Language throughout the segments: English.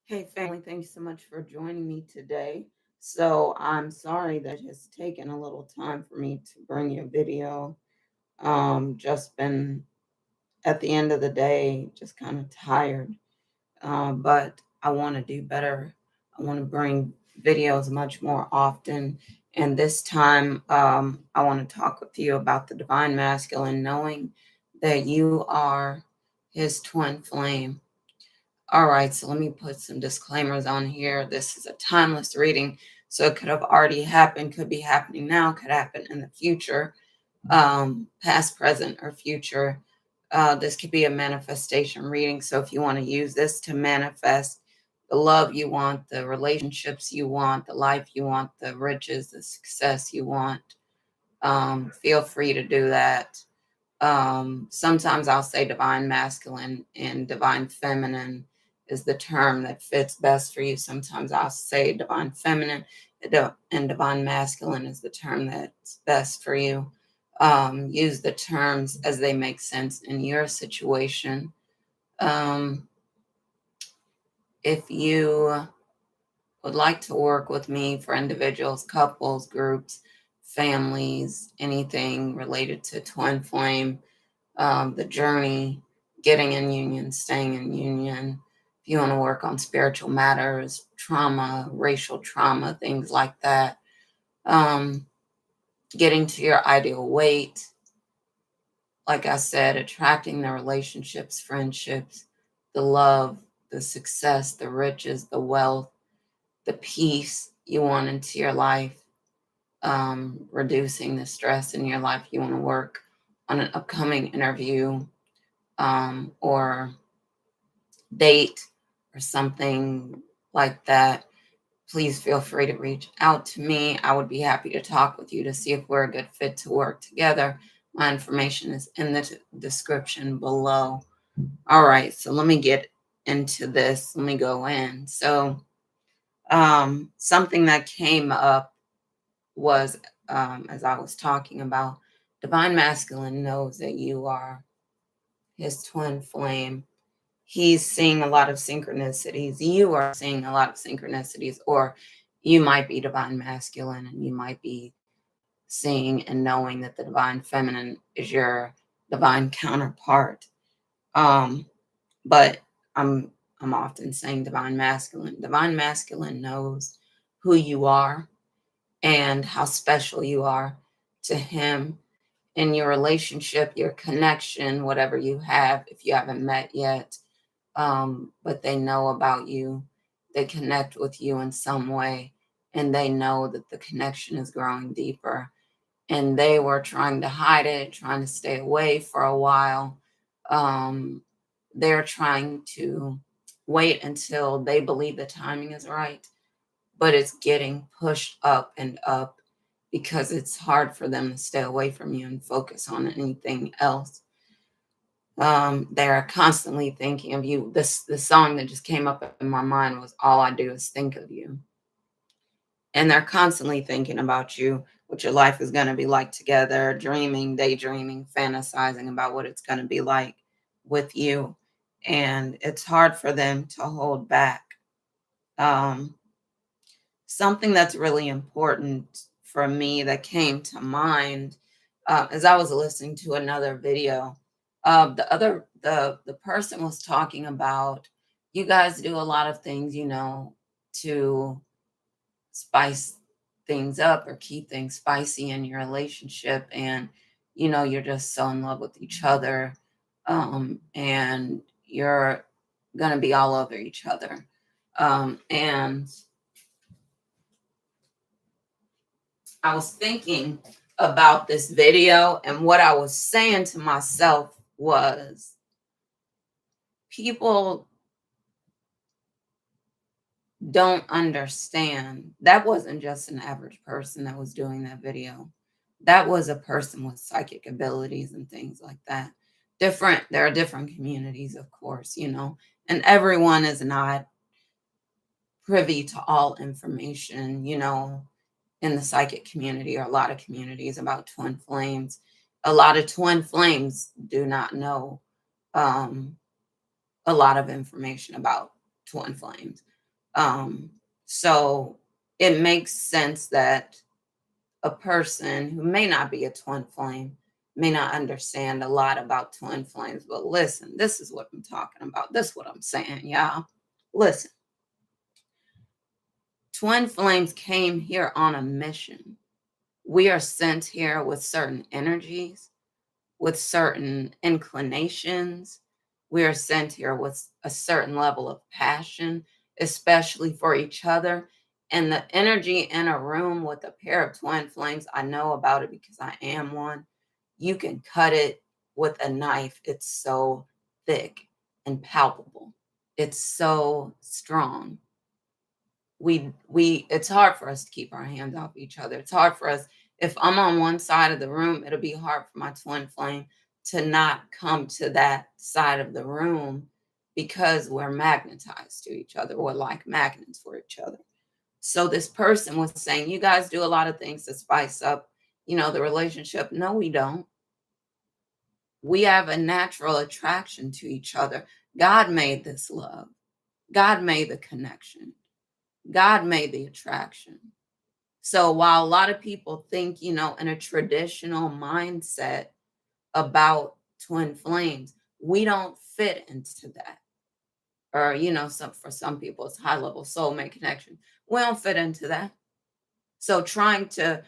Hey, family, thanks so much for joining me today. So, I'm sorry that it has taken a little time for me to bring you a video. Just been at the end of the day, just kind of tired. But I want to do better. I want to bring videos much more often. And this time, I want to talk with you about the divine masculine, knowing that you are his twin flame. All right, so let me put some disclaimers on here. This is a timeless reading, so it could have already happened, could be happening now, could happen in the future, past, present, or future. This could be a manifestation reading. So if you want to use this to manifest the love you want, the relationships you want, the life you want, the riches, the success you want, feel free to do that. Sometimes I'll say divine masculine and divine feminine is the term that fits best for you. Sometimes I'll say divine feminine and divine masculine is the term that's best for you. Use the terms as they make sense in your situation. Um, if you would like to work with me for individuals, couples, groups, families, anything related to twin flame, the journey, getting in union, staying in union. If you want to work on spiritual matters, trauma, racial trauma, things like that, um, getting to your ideal weight, like I said, attracting the relationships, friendships, the love, the success, the riches, the wealth, the peace you want into your life, reducing the stress in your life. You want to work on an upcoming interview, or date or something like that, please feel free to reach out to me. I would be happy to talk with you to see if we're a good fit to work together. My information is in the description below. All right, so let me get into this. Let me go in. So, something that came up was, as I was talking about, divine masculine knows that you are his twin flame. He's seeing a lot of synchronicities. You are seeing a lot of synchronicities, or you might be divine masculine and you might be seeing and knowing that the divine feminine is your divine counterpart. Um, but I'm I'm often saying divine masculine. Divine masculine knows who you are and how special you are to him in your relationship, your connection, whatever you have, if you haven't met yet, but they know about you. They connect with you in some way, and they know that the connection is growing deeper. And they were trying to hide it, trying to stay away for a while. Um, they're trying to wait until they believe the timing is right, but it's getting pushed up and up because it's hard for them to stay away from you and focus on anything else. They're constantly thinking of you. The song that just came up in my mind was "All I Do Is Think of You," and they're constantly thinking about you, what your life is going to be like together, dreaming, daydreaming, fantasizing about what it's going to be like with you, and it's hard for them to hold back. Um, Something that's really important for me that came to mind, as I was listening to another video. The person was talking about, you guys do a lot of things, to spice things up or keep things spicy in your relationship, and you're just so in love with each other, and you're gonna be all over each other, and I was thinking about this video, and what I was saying to myself was, people don't understand. That wasn't just an average person that was doing that video. That was a person with psychic abilities and things like that. There are different communities, of course, and everyone is not privy to all information, in the psychic community, or a lot of communities, about twin flames. A lot of twin flames do not know, um, a lot of information about twin flames. Um, so it makes sense that a person who may not be a twin flame may not understand a lot about twin flames. But listen, this is what I'm talking about. This is what I'm saying, y'all. Listen, twin flames came here on a mission. We are sent here with certain energies, with certain inclinations. We are sent here with a certain level of passion, especially for each other. And the energy in a room with a pair of twin flames, I know about it because I am one. You can cut it with a knife. It's so thick and palpable. It's so strong. We it's hard for us to keep our hands off each other. It's hard for us. If I'm on one side of the room, it'll be hard for my twin flame to not come to that side of the room because we're magnetized to each other. We're like magnets for each other. So this person was saying, you guys do a lot of things to spice up, the relationship. No, we don't. We have a natural attraction to each other. God made this love. God made the connection. God made the attraction. So while a lot of people think, in a traditional mindset about twin flames, we don't fit into that. Or, for some people, it's high level soulmate connection. We don't fit into that. So trying to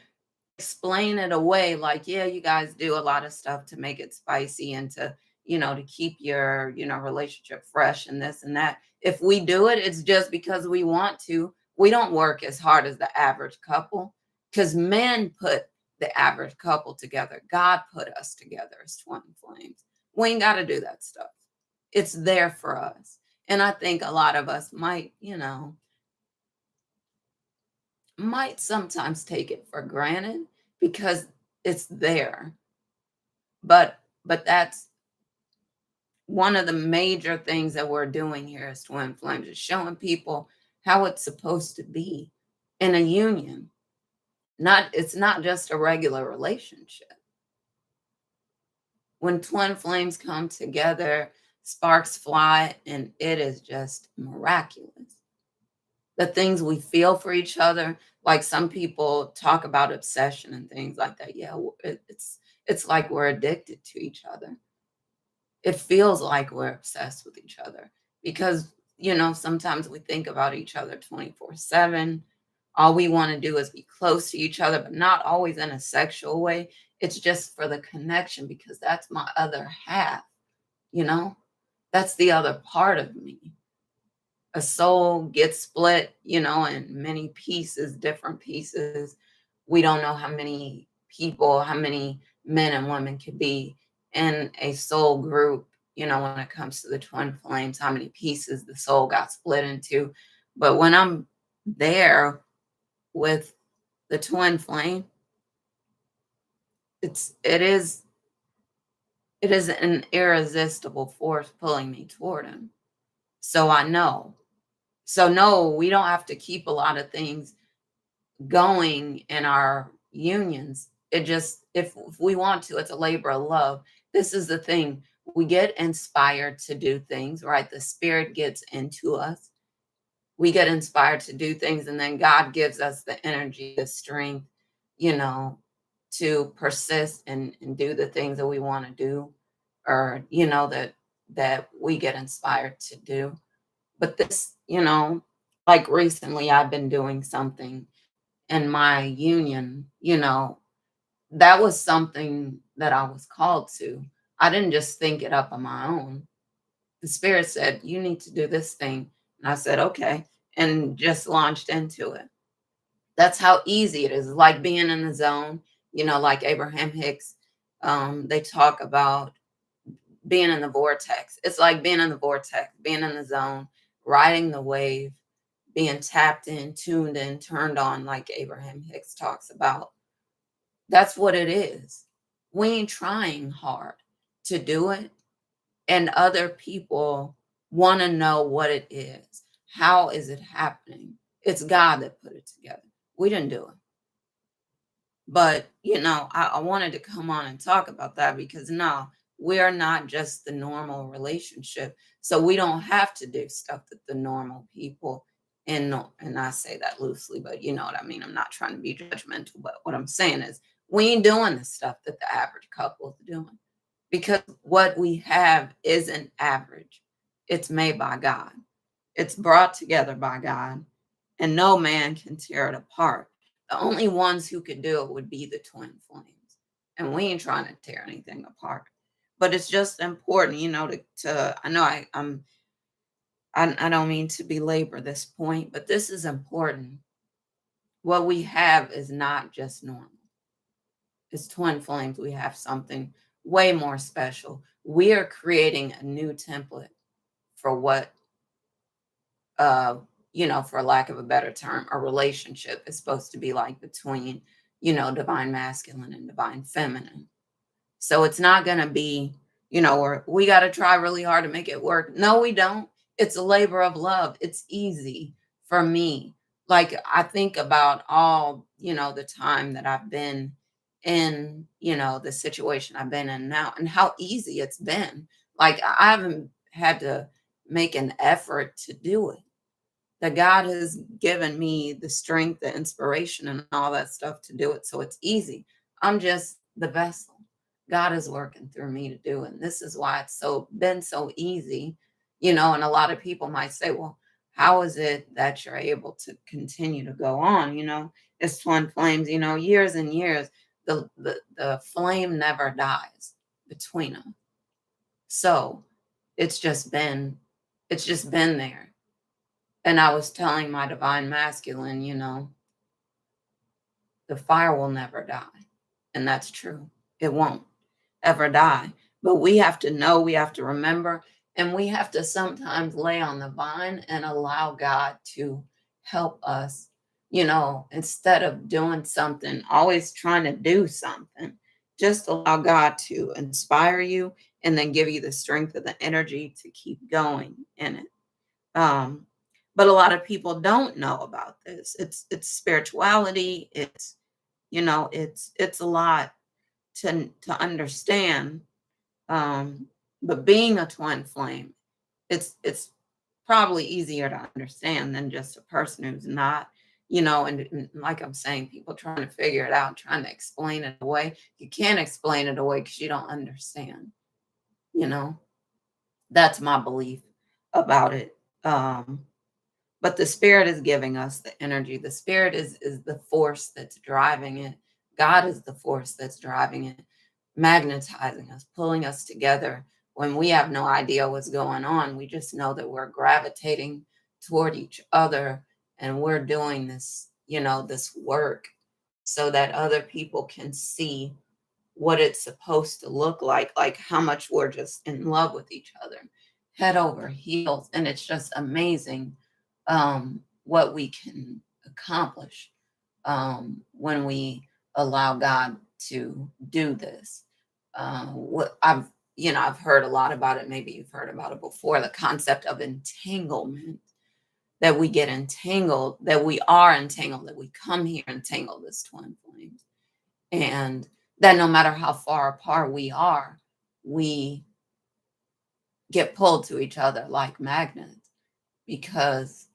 explain it away like, yeah, you guys do a lot of stuff to make it spicy and to keep your relationship fresh and this and that. If we do it, it's just because we want to. We don't work as hard as the average couple because men put the average couple together. God put us together as twin flames. We ain't got to do that stuff. It's there for us. And I think a lot of us might sometimes take it for granted because it's there. But that's one of the major things that we're doing here as twin flames is showing people how it's supposed to be in a union. It's not just a regular relationship. When twin flames come together, sparks fly, and it is just miraculous. The things we feel for each other, like some people talk about obsession and things like that. Yeah, it's like we're addicted to each other. It feels like we're obsessed with each other because sometimes we think about each other 24/7. All we want to do is be close to each other, but not always in a sexual way. It's just for the connection because that's my other half, you know that's the other part of me. A soul gets split, in many pieces, different pieces. We don't know how many people, how many men and women could be in a soul group, when it comes to the twin flames, how many pieces the soul got split into. But when I'm there with the twin flame, it is an irresistible force pulling me toward him. So I know. So no, we don't have to keep a lot of things going in our unions. It just, if we want to, it's a labor of love. This is the thing. We get inspired to do things, right? The spirit gets into us. We get inspired to do things, and then God gives us the energy, the strength, you know, to persist and do the things that we want to do, or that we get inspired to do. But this, like recently I've been doing something in my union, that was something that I was called to. I didn't just think it up on my own. The spirit said, you need to do this thing. And I said, okay, and just launched into it. That's how easy it is. It's like being in the zone, like Abraham Hicks. They talk about being in the vortex. It's like being in the vortex, being in the zone, riding the wave, being tapped in, tuned in, turned on, like Abraham Hicks talks about. That's what it is. We ain't trying hard to do it. And other people want to know what it is. How is it happening? It's God that put it together. We didn't do it. But, I wanted to come on and talk about that because no, we are not just the normal relationship. So we don't have to do stuff that the normal people And I say that loosely, but you know what I mean. I'm not trying to be judgmental, but what I'm saying is we ain't doing the stuff that the average couple is doing, because what we have isn't average. It's made by God. It's brought together by God, and no man can tear it apart. The only ones who could do it would be the twin flames. And we ain't trying to tear anything apart. But it's just important, to I know I don't mean to belabor this point, but this is important. What we have is not just normal. It's twin flames. We have something way more special. We are creating a new template for what, uh, for lack of a better term, a relationship is supposed to be like between, divine masculine and divine feminine. So it's not going to be, or we got to try really hard to make it work. No, we don't. It's a labor of love. It's easy for me. Like I think about all, the time that I've been in, the situation I've been in now and how easy it's been. Like I haven't had to make an effort to do it. That God has given me the strength, the inspiration, and all that stuff to do it. So it's easy. I'm just the vessel. God is working through me to do it. And this is why it's been so easy, and a lot of people might say, well, how is it that you're able to continue to go on? It's twin flames, years and years. The flame never dies between them. So it's just been, there. And I was telling my divine masculine, the fire will never die. And that's true. It won't ever die. But we have to know, we have to remember, and we have to sometimes lay on the vine and allow God to help us, instead of doing something, always trying to do something, just allow God to inspire you and then give you the strength of the energy to keep going in it. Um, but a lot of people don't know about this. It's spirituality. It's a lot to understand. But being a twin flame, it's probably easier to understand than just a person who's not. And like I'm saying, people trying to figure it out, trying to explain it away. You can't explain it away because you don't understand. You know, that's my belief about it. But the spirit is giving us the energy. The spirit is the force that's driving it. God is the force that's driving it, magnetizing us, pulling us together when we have no idea what's going on. We just know that we're gravitating toward each other, and we're doing this, this work so that other people can see what it's supposed to look like how much we're just in love with each other, head over heels. And it's just amazing, what we can accomplish, when we allow God to do this. What I've heard a lot about it. Maybe you've heard about it before. The concept of entanglement, that we get entangled, that we are entangled, that we come here entangled as twin flames, and that no matter how far apart we are, we get pulled to each other like magnets because,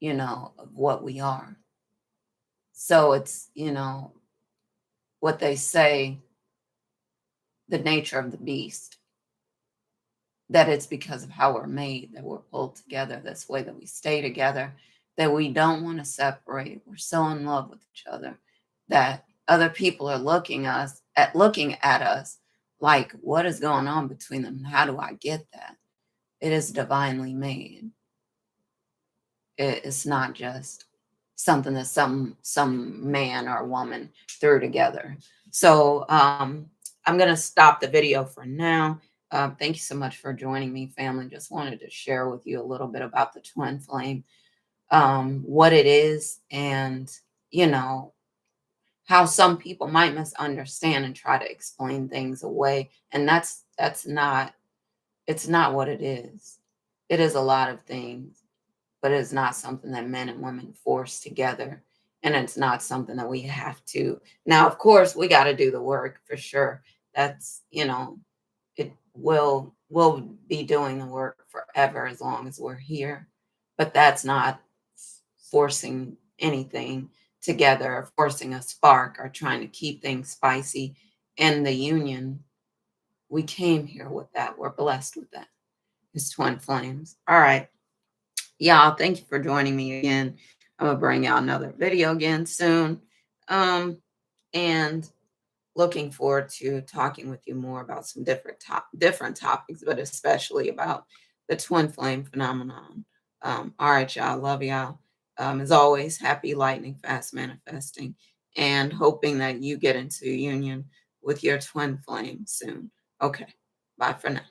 of what we are. So it's, what they say, the nature of the beast, that it's because of how we're made that we're pulled together this way, that we stay together, that we don't want to separate. We're so in love with each other that other people are looking at us like, what is going on between them? How do I get that? It is divinely made. It's not just something that some man or woman threw together. So I'm going to stop the video for now. Thank you so much for joining me, family. Just wanted to share with you a little bit about the twin flame, what it is, and how some people might misunderstand and try to explain things away. And that's not, it's not what it is. It is a lot of things, but it's not something that men and women force together. And it's not something that we have to. Now, of course, we got to do the work for sure. That's, it will be doing the work forever as long as we're here. But that's not forcing anything together, forcing a spark, or trying to keep things spicy in the union. We came here with that. We're blessed with that. It's twin flames. All right. Y'all, thank you for joining me again. I'm gonna bring y'all another video again soon. And looking forward to talking with you more about some different topics, but especially about the twin flame phenomenon. All right, y'all. Love y'all. As always, happy lightning fast manifesting and hoping that you get into union with your twin flame soon. Okay. Bye for now.